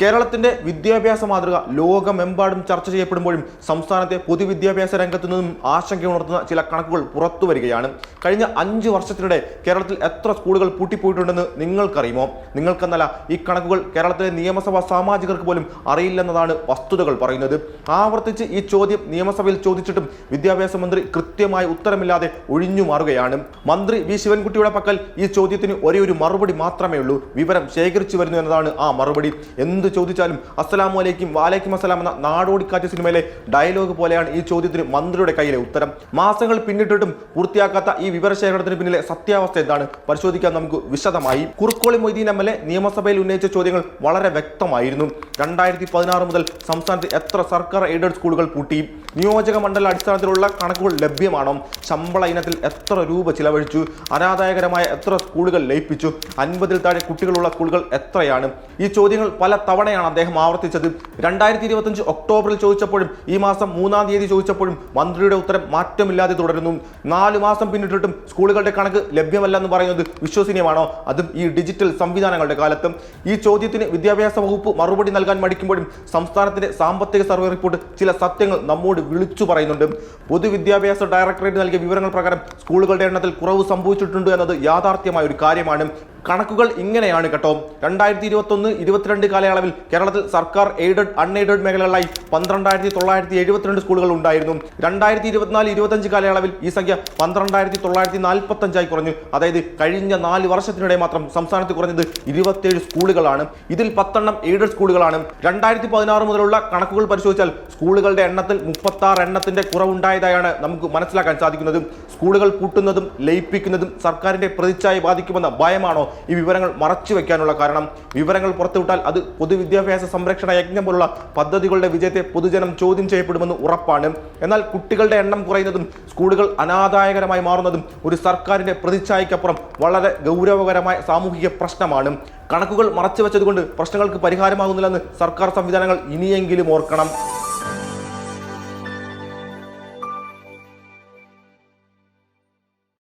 കേരളത്തിന്റെ വിദ്യാഭ്യാസ മാതൃക ലോകമെമ്പാടും ചർച്ച ചെയ്യപ്പെടുമ്പോഴും സംസ്ഥാനത്തെ പൊതുവിദ്യാഭ്യാസ രംഗത്തു നിന്നും ആശങ്കയുണർത്തുന്ന ചില കണക്കുകൾ പുറത്തു വരികയാണ്. കഴിഞ്ഞ 5 വർഷത്തിനിടെ കേരളത്തിൽ എത്ര സ്കൂളുകൾ പൂട്ടിപ്പോയിട്ടുണ്ടെന്ന് നിങ്ങൾക്കറിയുമോ? നിങ്ങൾക്കെന്നല്ല, ഈ കണക്കുകൾ കേരളത്തിലെ നിയമസഭാ സാമാജികർക്ക് പോലും അറിയില്ലെന്നതാണ് വസ്തുതകൾ പറയുന്നത്. ആവർത്തിച്ച് ഈ ചോദ്യം നിയമസഭയിൽ ചോദിച്ചിട്ടും വിദ്യാഭ്യാസ മന്ത്രി കൃത്യമായ ഉത്തരമില്ലാതെ ഒഴിഞ്ഞു മാറുകയാണ്. മന്ത്രി വി ശിവൻകുട്ടിയുടെ പക്കൽ ഈ ചോദ്യത്തിന് ഒരേ ഒരു മറുപടി മാത്രമേ ഉള്ളൂ: വിവരം ശേഖരിച്ചു വരുന്നു എന്നതാണ് ആ മറുപടി. എന്ത് ചോദിച്ചാലും അസ്സലാമു അലൈക്കും വാലൈക്കും അസ്സലാം എന്ന നാടോടിക്കാറ്റ് സിനിമയിലെ ഡയലോഗ് പോലെയാണ് ഈ ചോദ്യത്തിന് മന്ത്രിയുടെ കയ്യിലെ ഉത്തരം. മാസങ്ങൾ പിന്നിട്ടിട്ടും പൂർത്തിയാക്കാത്ത ഈ വിവരശേഖരണത്തിന് പിന്നിലെ സത്യാവസ്ഥ എന്താണ് പരിശോധിക്കാൻ നമുക്ക് വിശദമായി. കുറുക്കോളി മൊയ്തീൻ MLA നിയമസഭയിൽ ഉന്നയിച്ച ചോദ്യങ്ങൾ വളരെ വ്യക്തമായിരുന്നു. 2016 മുതൽ സംസ്ഥാനത്ത് എത്ര സർക്കാർ എയ്ഡഡ് സ്കൂളുകൾ പൂട്ടി? നിയോജക മണ്ഡല അടിസ്ഥാനത്തിലുള്ള കണക്കുകൾ ലഭ്യമാണോ? ശമ്പള ഇനത്തിൽ എത്ര രൂപ ചിലവഴിച്ചു? അനാദായകരമായ എത്ര സ്കൂളുകൾ ലയിപ്പിച്ചു? 50-ൽ താഴെ കുട്ടികളുള്ള സ്കൂളുകൾ എത്രയാണ്? ഈ ചോദ്യങ്ങൾ പല തവണയാണ് അദ്ദേഹം ആവർത്തിച്ചത്. 2025 ഒക്ടോബറിൽ ചോദിച്ചപ്പോഴും ഈ മാസം 3-ാം തീയതി ചോദിച്ചപ്പോഴും മന്ത്രിയുടെ ഉത്തരം മാറ്റമില്ലാതെ തുടരുന്നു. 4 മാസം പിന്നിട്ടിട്ടും സ്കൂളുകളുടെ കണക്ക് ലഭ്യമല്ലെന്ന് പറയുന്നത് വിശ്വസനീയമാണോ? അതും ഈ ഡിജിറ്റൽ സംവിധാനങ്ങളുടെ കാലത്ത്. ഈ ചോദ്യത്തിന് വിദ്യാഭ്യാസ വകുപ്പ് മറുപടി നൽകാൻ മടിക്കുമ്പോഴും സംസ്ഥാനത്തിന്റെ സാമ്പത്തിക സർവേ റിപ്പോർട്ട് ചില സത്യങ്ങൾ നമ്മോട് വിളിച്ചു പറയുന്നുണ്ട്. പൊതുവിദ്യാഭ്യാസ ഡയറക്ടറേറ്റ് നൽകിയ വിവരങ്ങൾ പ്രകാരം സ്കൂളുകളുടെ എണ്ണത്തിൽ കുറവ് സംഭവിച്ചിട്ടുണ്ട് എന്നത് യാഥാർത്ഥ്യമായ ഒരു കാര്യമാണ്. കണക്കുകൾ ഇങ്ങനെയാണ് കേട്ടോ. 2021-22 കാലയളവിൽ കേരളത്തിൽ സർക്കാർ എയ്ഡഡ് അൺഎയ്ഡഡ് മേഖലകളായി 12,972 സ്കൂളുകൾ ഉണ്ടായിരുന്നു. 2024-25 കാലയളവിൽ ഈ സംഖ്യ 12,945 കുറഞ്ഞു. അതായത് കഴിഞ്ഞ 4 വർഷത്തിനിടെ മാത്രം സംസ്ഥാനത്ത് കുറഞ്ഞത് 27 സ്കൂളുകളാണ്. ഇതിൽ 10 എയ്ഡഡ് സ്കൂളുകളാണ്. 2016 മുതലുള്ള കണക്കുകൾ പരിശോധിച്ചാൽ സ്കൂളുകളുടെ എണ്ണത്തിൽ 36 എണ്ണത്തിന്റെ കുറവുണ്ടായതായാണ് നമുക്ക് മനസ്സിലാക്കാൻ സാധിക്കുന്നത്. സ്കൂളുകൾ പൂട്ടുന്നതും ലയിപ്പിക്കുന്നതും സർക്കാരിന്റെ പ്രതിച്ഛായ ബാധിക്കുമെന്ന ഭയമാണോ ഈ വിവരങ്ങൾ മറച്ചു വെക്കാനുള്ള കാരണം? വിവരങ്ങൾ പുറത്തുവിട്ടാൽ അത് പൊതുവിദ്യാഭ്യാസ സംരക്ഷണ യജ്ഞം പോലുള്ള പദ്ധതികളുടെ വിജയത്തെ പൊതുജനം ചോദ്യം ചെയ്യപ്പെടുമെന്ന് ഉറപ്പാണ്. എന്നാൽ കുട്ടികളുടെ എണ്ണം കുറയുന്നതും സ്കൂളുകൾ അനാദായകരമായി മാറുന്നതും ഒരു സർക്കാരിന്റെ പ്രതിച്ഛായയ്ക്കപ്പുറം വളരെ ഗൗരവകരമായ സാമൂഹിക പ്രശ്നമാണ്. കണക്കുകൾ മറച്ചു വെച്ചതുകൊണ്ട് പ്രശ്നങ്ങൾക്ക് പരിഹാരമാകുന്നില്ലെന്ന് സർക്കാർ സംവിധാനങ്ങൾ ഇനിയെങ്കിലും ഓർക്കണം.